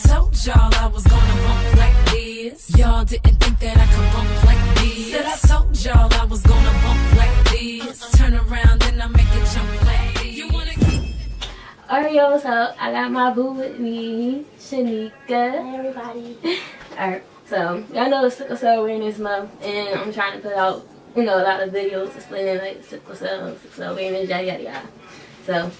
Told y'all I was gonna bump like this. Y'all didn't think that I could bump like this. Said I told y'all I was gonna bump like this. Turn around and I make it jump like this. You wanna Alright, yo, so I got my boo with me, Shanika. Hey, everybody. Alright, so y'all know it's Sickle Cell Awareness Month, and I'm trying to put out, a lot of videos explaining like Sickle Cell Awareness, yada yada yada. So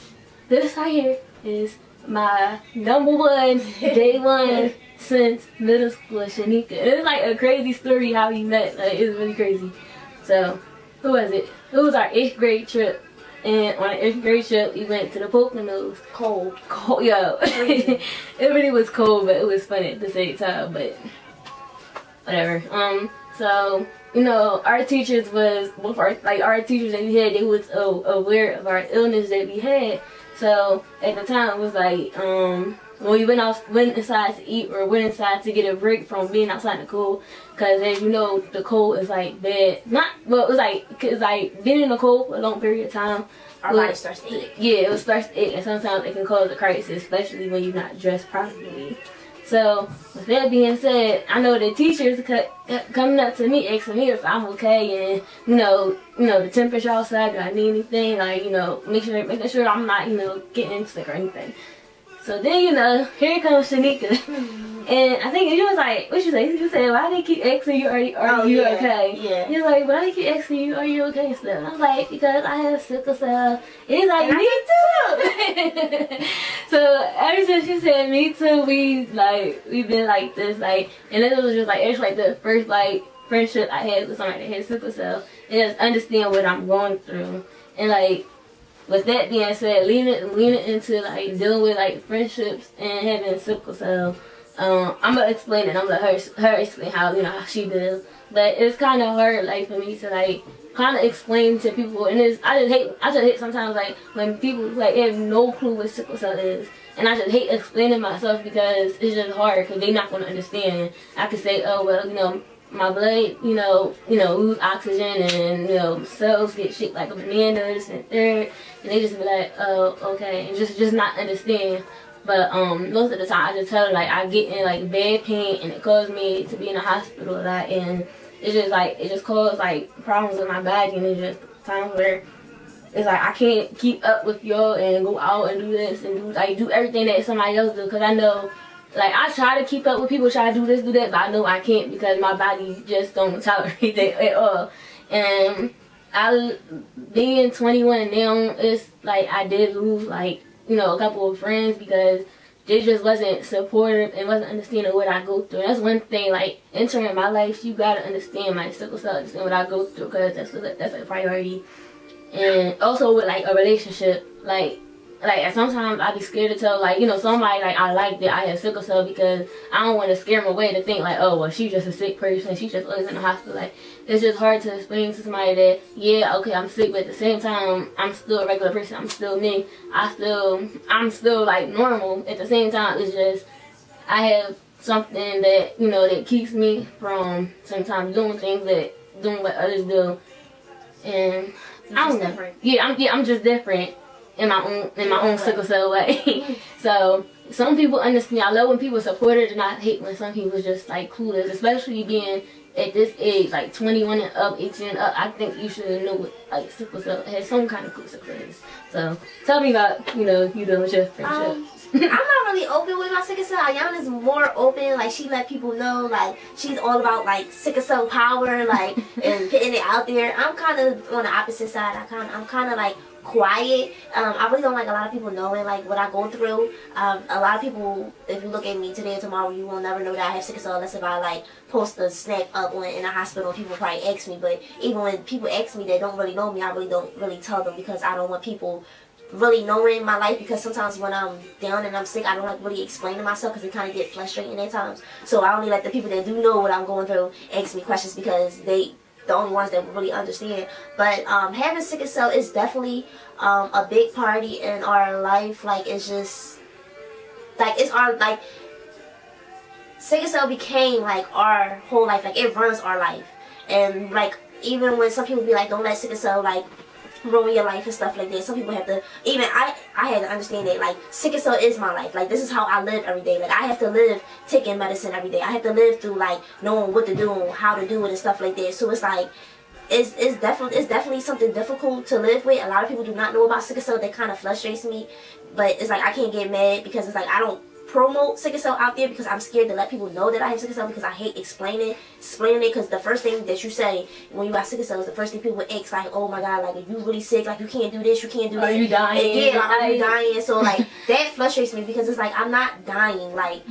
this right here is my #1 day one since middle school, Shanika. It's like a crazy story how we met. Like, it's really crazy. So who was it? It was our 8th grade trip. And on the 8th grade trip, we went to the Poconos. Cold, Yo. It really was cold, but it was fun at the same time, but whatever. So, our teachers was, our teachers that we had, they was aware of our illness that we had. So, at the time, it was like, when we went inside to eat or went inside to get a break from being outside in the cold, because as you know, the cold is like bad. It's like being in the cold for a long period of time. our body starts to ache. Yeah, it starts to ache, and sometimes it can cause a crisis, especially when you're not dressed properly. So, with that being said, I know the teachers kept coming up to me, asking me if I'm okay, and the temperature outside, do I need anything, like, making sure I'm not, getting sick or anything. So then, here comes Shanika. And I think you was like, what you say? You said, why they keep asking you, are you okay? Yeah. You're like, why they keep asking you, are you okay and stuff? And I was like, because I have sickle cell. He's like, me too. So ever since she said me too, we've been like this, like, and it was just like, it's like the first friendship I had with somebody that had sickle cell. And just understand what I'm going through. And like, with that being said, leaning into like dealing with like friendships and having sickle cell, I'm gonna explain it. I'm gonna let her explain how how she does. But it's kind of hard like for me to like kind of explain to people, and I just hate sometimes like when people like have no clue what sickle cell is, and I just hate explaining myself because it's just hard because they're not gonna understand. I could say, oh well, my blood, lose oxygen, and cells get shaped like a banana, this and third, and they just be like, oh, okay, and just not understand. But most of the time, I just tell her like I get in like bad pain, and it caused me to be in the hospital a lot, and it just caused like problems with my body, and it's just times where it's like I can't keep up with y'all and go out and do this and do everything that somebody else do, because I know. Like, I try to keep up with people, try to do this, do that, but I know I can't because my body just don't tolerate that at all. And being 21 now, it's like I did lose, like, a couple of friends because they just wasn't supportive and wasn't understanding what I go through. And that's one thing, like, entering my life, you gotta understand my sickle cell, understand what I go through, because that's a priority. And also with, like, a relationship, like sometimes I be scared to tell somebody like I like that I have sickle cell, because I don't want to scare them away to think like, oh well, she's just a sick person, she just lives in the hospital. Like, it's just hard to explain to somebody that yeah, okay, I'm sick, but at the same time I'm still a regular person, I'm still me, I'm still like normal. At the same time, it's just I have something that that keeps me from sometimes doing what others do, and I don't know. Different. I'm just different in my own sickle cell way. So some people understand. I love when people support it, and I hate when some people just like clueless, especially being at this age, like 21 and up, 18 and up. I think you should know what like sickle cell has some kind of clue sickle is. So tell me about you doing with your friendship. I'm not really open with my sickle cell. Iyana is more open. Like, she let people know, like, she's all about like sickle cell power, like, and putting it out there. I'm kind of on the opposite side. I'm kind of like quiet. I really don't like a lot of people knowing like what I go through. A lot of people, if you look at me today or tomorrow, you will never know that I have sickle cell unless if I like post a snap up in the hospital. People probably ask me, but even when people ask me that don't really know me, I really don't really tell them, because I don't want people really knowing my life, because sometimes when I'm down and I'm sick, I don't like really explain to myself because it kind of get frustrating at times. So I only let the people that do know what I'm going through ask me questions, because they the only ones that really understand. But having sickle cell is definitely a big party in our life. Like, it's just like it's our like sickle cell became like our whole life. Like, it runs our life. And like, even when some people be like, don't let sickle cell like ruin your life and stuff like that. Some people have to, even I had to understand that, like, sickle cell is my life. Like, this is how I live every day. Like, I have to live taking medicine every day. I have to live through, like, knowing what to do and how to do it and stuff like that. So it's like, it's definitely something difficult to live with. A lot of people do not know about sickle cell. That kind of frustrates me. But it's like, I can't get mad because it's like, I don't promote sickle cell out there because I'm scared to let people know that I have sickle cell, because I hate explaining it, because the first thing that you say when you got sickle cell is the first thing people would ask, like, oh my god, like, are you really sick? Like, you can't do this, you can't do that. Are you dying? And yeah, like, are you dying? So like, that frustrates me because it's like, I'm not dying. Like,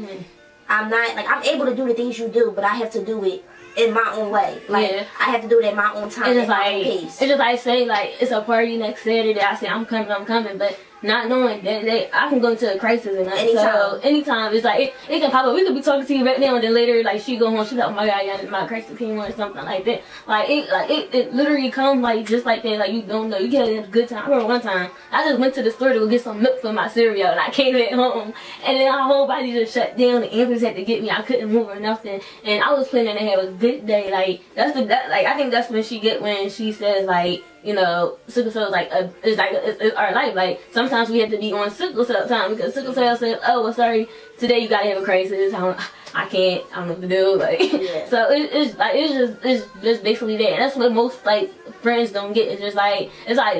I'm not, like, I'm able to do the things you do, but I have to do it in my own way. Like, I have to do it at my own time, at my own pace. It's just like, say, like, it's a party next Saturday, I say, I'm coming, but not knowing that I can go into a crisis and that. Anytime. So anytime, it's like, it can pop up. We could be talking to you right now, and then later, like, she go home, she's like, oh my god, yeah, my crisis came on or something like that. Like, it literally comes, like, just like that. Like, you don't know, you get a good time. I remember one time, I just went to the store to go get some milk for my cereal, and I came back home, and then my whole body just shut down. The ambulance had to get me. I couldn't move or nothing, and I was planning to have a good day. Like, I think that's when she says, like, you know, sickle cell is like it's our life. Like, sometimes we have to be on sickle cell time because sickle cell says, oh, well, sorry, today you gotta have a crisis. I don't know what to do. Like, so it's just basically that. And that's what most, like, friends don't get. It's just like, it's not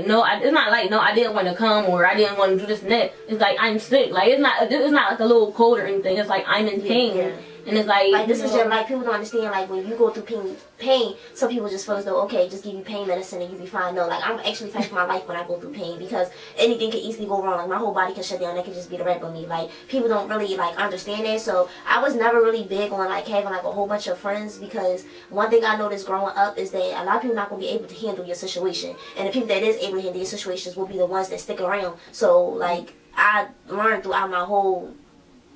like, no, I didn't want to come, or I didn't want to do this and that. It's like, I'm sick. Like, it's not like a little cold or anything. It's like, I'm in pain. And it's like this is your life. People don't understand, like, when you go through pain, some people just feel as though, okay, just give you pain medicine and you'll be fine. No, like, I'm actually fighting for my life when I go through pain, because anything can easily go wrong. Like, my whole body can shut down. That can just be the wrap of me. Like, people don't really, like, understand that. So I was never really big on, like, having, like, a whole bunch of friends, because one thing I noticed growing up is that a lot of people not going to be able to handle your situation. And the people that is able to handle your situations will be the ones that stick around. So, like, I learned throughout my whole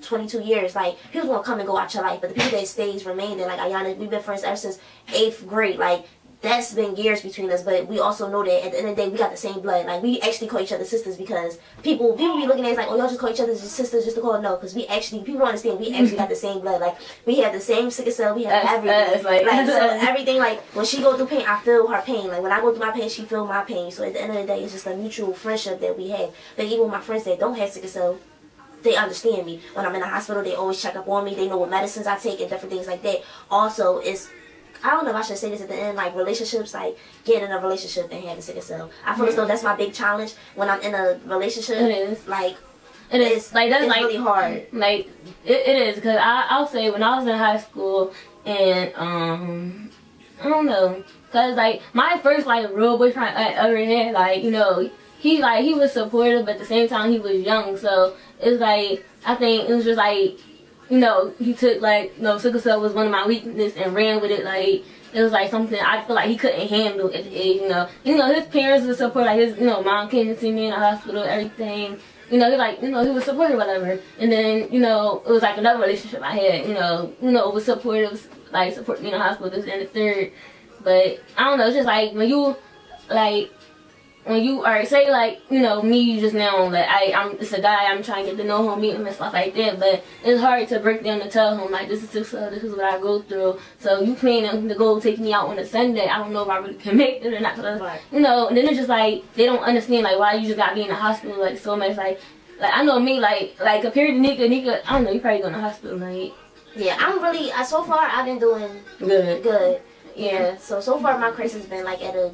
22 years, like, people won't come and go out your life, but the people that stays remain there. Like, Iyana, we've been friends ever since 8th grade. Like, that's been years between us, but we also know that at the end of the day, we got the same blood. Like, we actually call each other sisters, because people be looking at us like, oh, y'all just call each other sisters just to call it. No, because people don't understand, we actually got the same blood. Like, we have the same sickle cell, we have everything. Like, so everything, like, when she go through pain, I feel her pain. Like, when I go through my pain, she feel my pain. So at the end of the day, it's just a mutual friendship that we have. But even with my friends that don't have sickle cell, they understand me. When I'm in the hospital, they always check up on me. They know what medicines I take and different things like that. Also, it's, I don't know if I should say this at the end, like, relationships, like, getting in a relationship and having sickle cell. I feel as though that's my big challenge when I'm in a relationship. It is. Like, it is. Like, that's, it's like, really hard. Like, it is, because I'll say when I was in high school, and, I don't know, because, like, my first, like, real boyfriend I ever had, like, you know, he was supportive, but at the same time he was young, so it's like, I think it was just like, you know, he took, like, you know, sickle cell was one of my weaknesses and ran with it. Like, it was like something I feel like he couldn't handle at the age, you know. His parents would support, like, his, you know, mom came to see me in the hospital, everything. You know, he was supportive, whatever. And then, you know, it was like another relationship I had, you know, it was supportive, like, support me in the hospital, this and the third. But I don't know, it's just like when you, like, when you are, say, like, you know, me just now, like, it's a guy, I'm trying to get to know him, meet him and stuff like that, but it's hard to break down and tell him, like, this is this is what I go through. So you planning to go take me out on a Sunday, I don't know if I really can make it or not, you know. And then it's just like, they don't understand, like, why you just got me in the hospital, like, so much. Like I know me, like compared to Nika, I don't know, you probably go in the hospital, like. Yeah, I'm really, so far I've been doing good. Yeah, so far my crisis has been, like, at a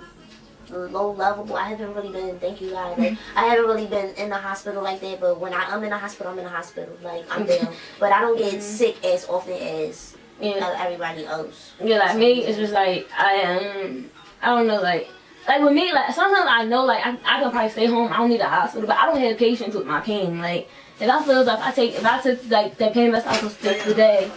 low level. I haven't really been, thank you God, like, I haven't really been in the hospital like that, but when I'm in the hospital, I'm in the hospital, like, I'm down. But I don't get sick as often as everybody else. Yeah, like, me, it's just like, I don't know, like with me, like, sometimes I know, like, I can probably stay home, I don't need a hospital, but I don't have patience with my pain. Like, if I feel like if I took, like, that pain medicine I was supposed to take today,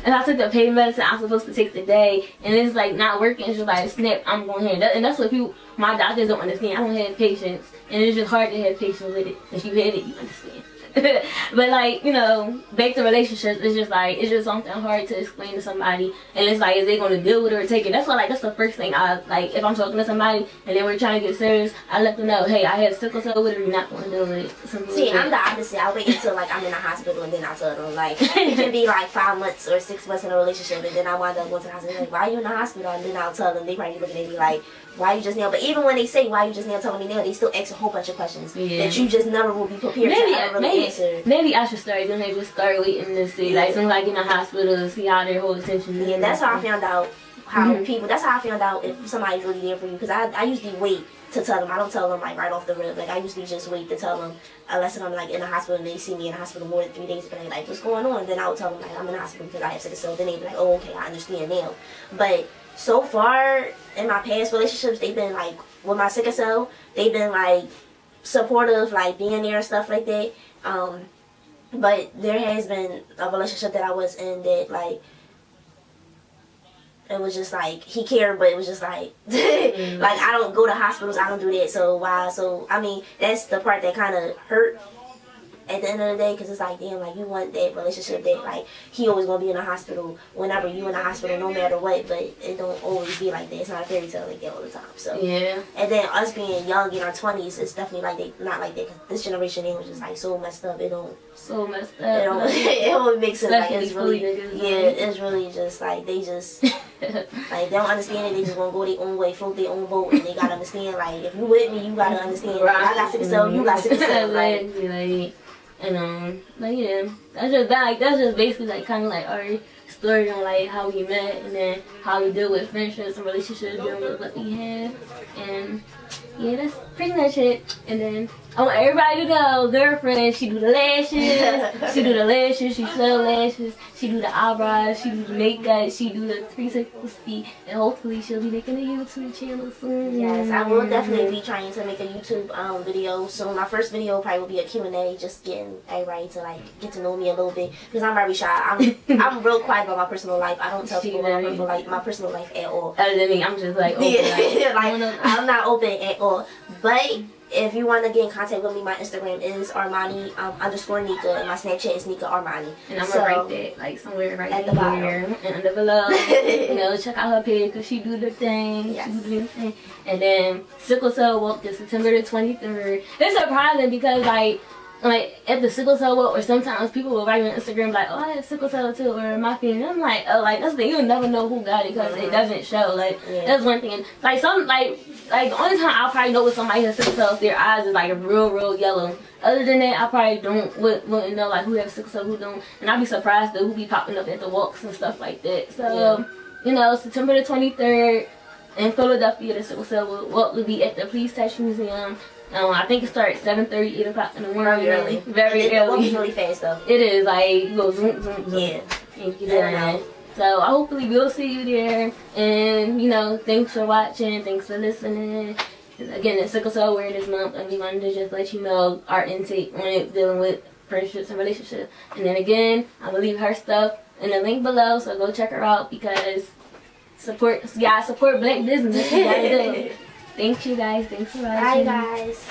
and I took the pain medicine I'm supposed to take today, and it's like not working, it's just like, snap, I'm going here. And that's what my doctors don't understand. I don't have patience, and it's just hard to have patience with it. If you had it, you understand. But like, you know, back to relationships, it's just something hard to explain to somebody, and it's like, is they gonna deal with it or take it? That's why, like, that's the first thing I like. If I'm talking to somebody and then we're trying to get serious, I let them know, hey, I have sickle cell with it. You're not gonna deal with it. Simple. See, I'm the opposite. I wait until like I'm in the hospital and then I tell them. Like, it can be like 5 months or 6 months in a relationship, and then I wind up going to the hospital. Like, why are you in the hospital? And then I'll tell them. They probably looking at me like, why you just now? But even when they say why you just now telling me now, they still ask a whole bunch of questions that you just never will be prepared to ever really answer. Maybe I should start doing it. Just start waiting to see, like, something like in the hospital, see how their whole attention is. Yeah, that's how I found out how people. That's how I found out if somebody's really there for you. Because I usually wait to tell them. I don't tell them like right off the rip. Like, I usually just wait to tell them unless I'm like in the hospital and they see me in the hospital more than 3 days. But they like, what's going on? Then I would tell them like I'm in the hospital because I have sickle cell. Then they be like, oh, okay, I understand now. But so far in my past relationships, they've been like, with my sickle cell, they've been like supportive, like being there and stuff like that. But there has been a relationship that I was in that like, it was just like, he cared, but it was just like, like, I don't go to hospitals, I don't do that, so why? So, I mean, that's the part that kind of hurt at the end of the day, because it's like, damn, like, you want that relationship that, like, he always gonna be in the hospital whenever you in the hospital, no matter what, but it don't always be like that. It's not a fairy tale like that all the time, so. Yeah. And then us being young in our 20s, it's definitely like, they not like that, because this generation, they was just, like, so messed up, it don't. So messed up. It don't make sense, like, it's really, yeah, it's really just, like, they just, like, they don't understand it, they just gonna go their own way, float their own boat, and they gotta understand, like, if you with me, you gotta understand, like, I got sickle cell, you got sickle cell, like. And like, yeah, that's just basically like kind of like our story on like how we met, and then how we deal with friendships and relationships, dealing with what we have, and yeah, that's pretty much it. And then I want everybody to know, girlfriend, she do the lashes, she sew lashes, she do the eyebrows, she do the makeup, she do the 360, and hopefully she'll be making a YouTube channel soon. Yes, I will definitely be trying to make a YouTube video soon. My first video probably will be a Q&A, just getting everybody to like get to know me a little bit, because I'm very shy. I'm real quiet about my personal life. I don't tell people about my personal life at all. Other than me, I'm just like open. Yeah, like I'm not open at all. But if you want to get in contact with me, my Instagram is Armani _ Nika, and my Snapchat is Nika Armani. And I'm gonna write that like somewhere right at the bottom and below. You know, check out her page because she do the thing. Yes. She do the thing. And then Sickle Cell Walk is September the 23rd. It's surprising because like at the sickle cell walk, or sometimes people will write on Instagram like, oh, I have sickle cell too, or my family. I'm like, oh, like that's the thing, you'll never know who got it because it doesn't show. Like that's one thing. Like the only time I'll probably know when somebody has sickle cell if their eyes is like real yellow. Other than that, I probably wouldn't know like who has sickle cell, who don't, and I'd be surprised though who be popping up at the walks and stuff like that. So you know, September the 23rd in Philadelphia, the sickle cell walk will be at the Police Touch Museum. I think it starts 7:30, 8 o'clock in the morning. Very early. Very early. It's really fast though. It is like you go zoom. Yeah. And get there. So hopefully we'll see you there. And you know, thanks for watching. Thanks for listening. And again, it's Sickle Cell Awareness Month, and we wanted to just let you know our intake on it, dealing with friendships and relationships. And then again, I'm gonna leave her stuff in the link below, so go check her out because support Black business. You gotta do. Thank you guys. Thanks for watching. Bye guys.